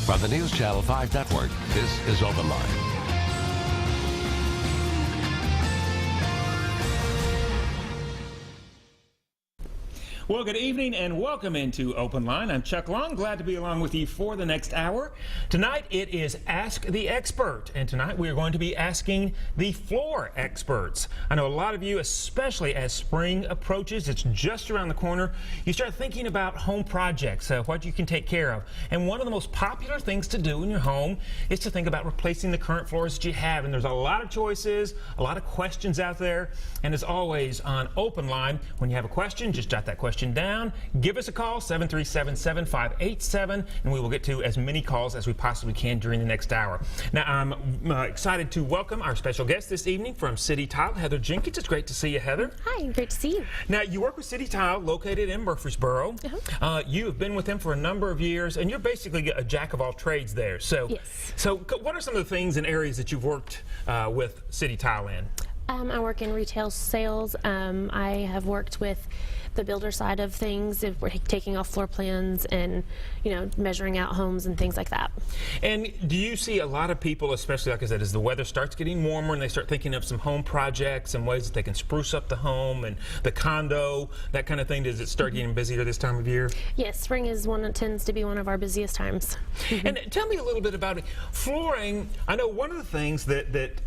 From the News Channel 5 Network, this is OpenLine. Well, good evening and welcome into Open Line. I'm Chuck Long, glad to be along with you for the next hour. Tonight it is Ask the Expert, and tonight we are going to be asking the floor experts. I know a lot of you, especially as spring approaches, it's just around the corner, you start thinking about home projects, what you can take care of. And one of the most popular things to do in your home is to think about replacing the current floors that you have. And there's a lot of choices, a lot of questions out there. And as always on Open Line, when you have a question, just jot that question down, give us a call, 737-7587, and we will get to as many calls as we possibly can during the next hour. Now, I'm excited to welcome our special guest this evening from City Tile, Heather Jenkins. It's great to see you, Heather. Hi, great to see you. Now, you work with City Tile, located in Murfreesboro. You have been with them for a number of years, and you're basically a jack of all trades there. So, yes. So what are some of the things and areas that you've worked with City Tile in? I work in retail sales. I have worked with the builder side of things, if we're taking off floor plans and, you know, measuring out homes and things like that. And do you see a lot of people, especially like I said, as the weather starts getting warmer and they start thinking of some home projects and ways that they can spruce up the home and the condo, that kind of thing, does it start getting busier this time of year? Yes, spring is tends to be one of our busiest times. And tell me a little bit about it. Flooring, I know one of the things that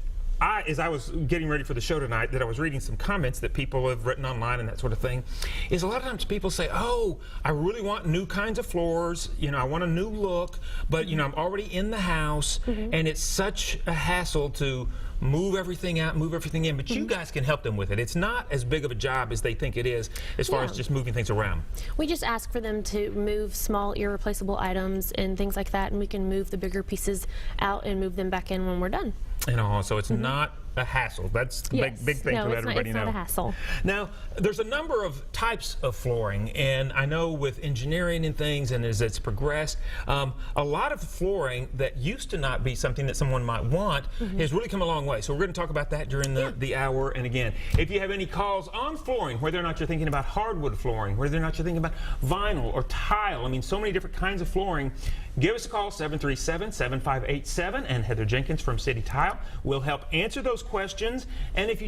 as I was getting ready for the show tonight, that I was reading some comments that people have written online and that sort of thing, is a lot of times people say, oh, I really want new kinds of floors, you know, I want a new look, but, you know, I'm already in the house, and it's such a hassle to move everything out, move everything in, but you guys can help them with it. It's not as big of a job as they think it is as far as just moving things around. We just ask for them to move small irreplaceable items and things like that, and we can move the bigger pieces out and move them back in when we're done. And so it's not a hassle. That's the big thing to let everybody know. It's not a hassle. Now, there's a number of types of flooring, and I know with engineering and things, and as it's progressed, a lot of flooring that used to not be something that someone might want has really come a long way. So we're going to talk about that during the hour. And again, if you have any calls on flooring, whether or not you're thinking about hardwood flooring, whether or not you're thinking about vinyl or tile, I mean, so many different kinds of flooring, give us a call, 737-7587, and Heather Jenkins from City Tile will help answer those questions. And if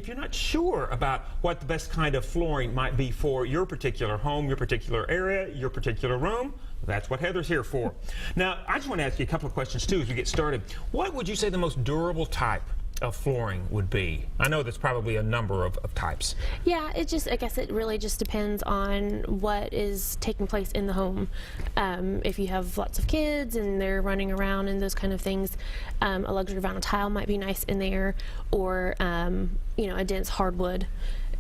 you're not sure about what the best kind of flooring might be for your particular home, your particular area, your particular room, that's what Heather's here for. Now, I just want to ask you a couple of questions too as we get started. What would you say the most durable type of flooring would be? I know there's probably a number of types. Yeah, I guess it really just depends on what is taking place in the home. If you have lots of kids and they're running around and those kind of things, a luxury vinyl tile might be nice in there, or you know, a dense hardwood,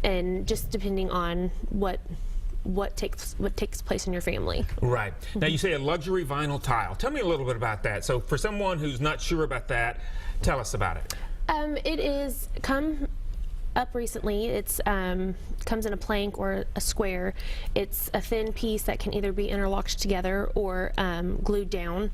and just depending on what takes place in your family. Right. Now you say a luxury vinyl tile. Tell me a little bit about that. So for someone who's not sure about that, tell us about it. It is come up recently. It's comes in a plank or a square. It's a thin piece that can either be interlocked together or glued down,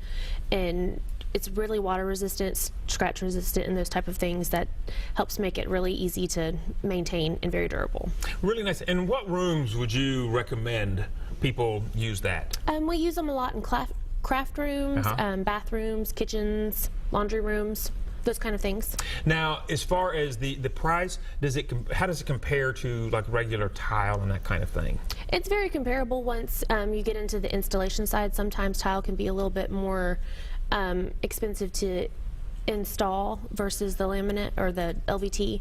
and it's really water resistant, scratch resistant, and those type of things that helps make it really easy to maintain and very durable. Really nice. And what rooms would you recommend people use that? We use them a lot in craft rooms, bathrooms, kitchens, laundry rooms, those kind of things. Now, as far as the price, how does it compare to like regular tile and that kind of thing? It's very comparable once you get into the installation side. Sometimes tile can be a little bit more expensive to install versus the laminate or the LVT,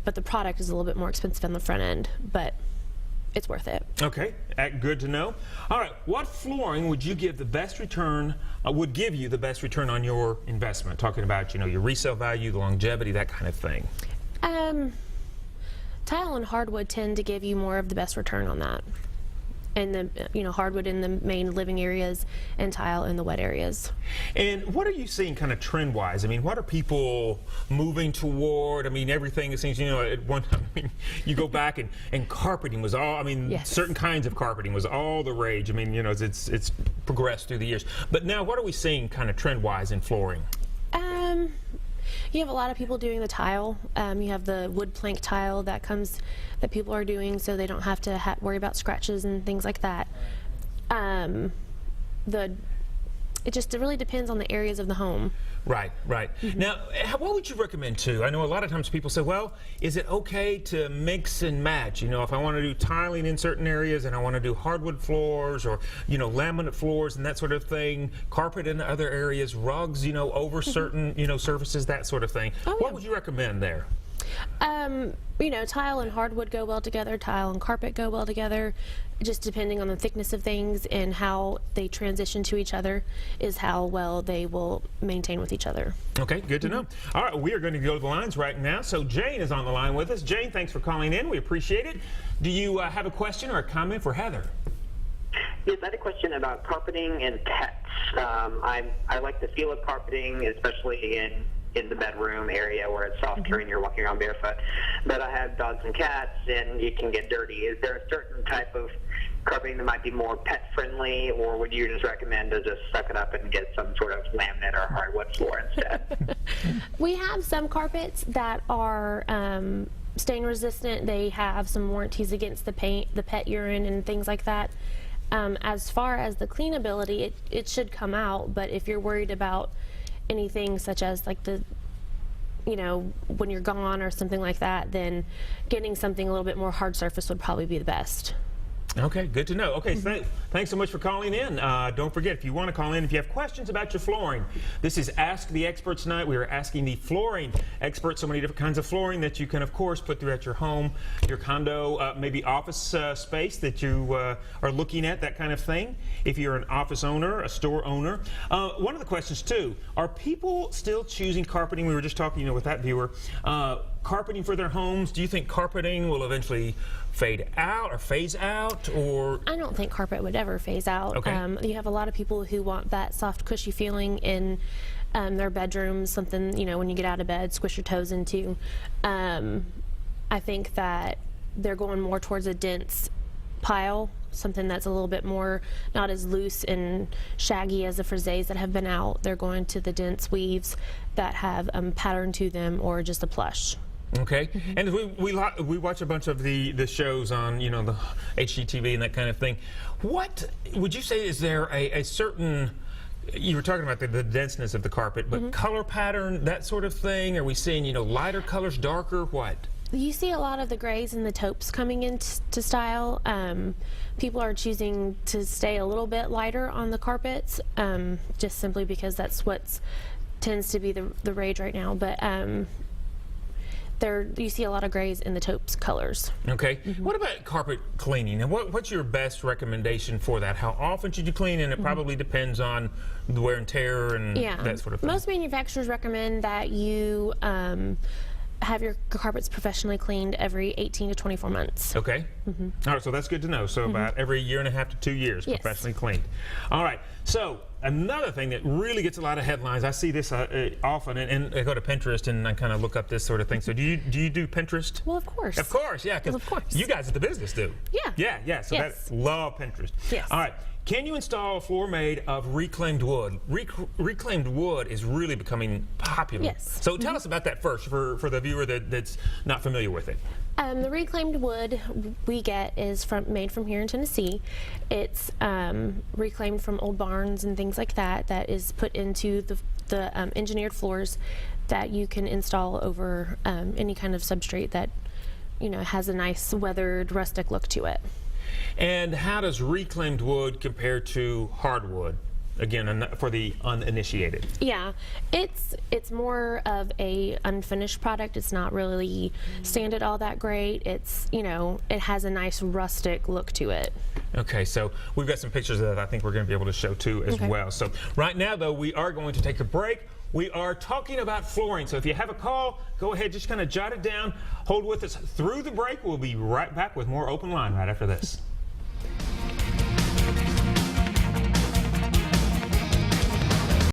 but the product is a little bit more expensive on the front end, but it's worth it. Okay, good to know. All right, what flooring would you give the best return? Would give you the best return on your investment? Talking about, you know, your resale value, the longevity, that kind of thing. Tile and hardwood tend to give you more of the best return on that. And the hardwood in the main living areas and tile in the wet areas. And what are you seeing kind of trend-wise? I mean, what are people moving toward? I mean, everything it seems, at one time, you go back and carpeting was all, certain kinds of carpeting was all the rage. I mean, it's progressed through the years. But now what are we seeing kind of trend-wise in flooring? You have a lot of people doing the tile. You have the wood plank tile that people are doing, so they don't have to worry about scratches and things like that. The it just really depends on the areas of the home. Right, right. Now, what would you recommend too? I know a lot of times people say, well, is it okay to mix and match? You know, if I want to do tiling in certain areas and I want to do hardwood floors or, you know, laminate floors and that sort of thing, carpet in other areas, rugs, you know, over certain, you know, surfaces, that sort of thing. What would you recommend there? You know, tile and hardwood go well together, tile and carpet go well together, just depending on the thickness of things and how they transition to each other is how well they will maintain with each other. Okay, good to know. All right, we are going to go to the lines right now. So Jane is on the line with us. Jane, thanks for calling in. We appreciate it. Do you have a question or a comment for Heather? Yes, I had a question about carpeting and pets. I like the feel of carpeting, especially in the bedroom area where it's softer and you're walking around barefoot. But I have dogs and cats, and it can get dirty. Is there a certain type of carpeting that might be more pet friendly, or would you just recommend to just suck it up and get some sort of laminate or hardwood floor instead? We have some carpets that are stain resistant. They have some warranties against the paint, the pet urine, and things like that. As far as the cleanability, it should come out, but if you're worried about anything such as like the, you know, when you're gone or something like that, then getting something a little bit more hard surface would probably be the best. Okay, good to know. Okay, thanks so much for calling in. Don't forget, if you want to call in, if you have questions about your flooring, this is Ask the Expert tonight. We are asking the flooring experts so many different kinds of flooring that you can, of course, put throughout your home, your condo, maybe office space that you are looking at, that kind of thing. If you're an office owner, a store owner. One of the questions, too, are people still choosing carpeting? We were just talking, you know, with that viewer. Carpeting for their homes. Do you think carpeting will eventually fade out or phase out, or? I don't think carpet would ever phase out. Okay. You have a lot of people who want that soft, cushy feeling in their bedrooms, something, you know, when you get out of bed, squish your toes into. I think that they're going more towards a dense pile, something that's a little bit more, not as loose and shaggy as the friezes that have been out. They're going to the dense weaves that have pattern to them, or just a plush. Okay, and we watch a bunch of the shows on, you know, the HGTV and that kind of thing. What would you say, is there a certain, you were talking about the denseness of the carpet, but color pattern, that sort of thing? Are we seeing, you know, lighter colors, darker, what? You see a lot of the grays and the taupes coming into style. People are choosing to stay a little bit lighter on the carpets, just simply because that's what tends to be the rage right now. But you see a lot of grays in the taupes colors. Okay. What about carpet cleaning? And what's your best recommendation for that? How often should you clean? And it probably depends on the wear and tear and that sort of thing. Most manufacturers recommend that you have your carpets professionally cleaned every 18 to 24 months. Okay. All right, so that's good to know. So about every 1.5 to 2 years, professionally cleaned. All right. So another thing that really gets a lot of headlines, I see this often, and I go to Pinterest and I kind of look up this sort of thing. So do you do Pinterest? Well, of course. Of course, yeah, because you guys at the business do. Yeah. So love Pinterest. Yes. All right. Can you install a floor made of reclaimed wood? Reclaimed wood is really becoming popular. Yes. So tell us about that first for the viewer that's not familiar with it. The reclaimed wood we get is made from here in Tennessee. It's reclaimed from old barns and things like that. That is put into the engineered floors that you can install over any kind of substrate that, you know, has a nice weathered, rustic look to it. And how does reclaimed wood compare to hardwood? Again, for the uninitiated. Yeah, it's more of a unfinished product. It's not really sanded all that great. It's, you know, it has a nice rustic look to it. Okay, so we've got some pictures that I think we're going to be able to show too as well. So right now, though, we are going to take a break. We are talking about flooring, so if you have a call, go ahead, just kind of jot it down. Hold with us through the break. We'll be right back with more Open Line right after this.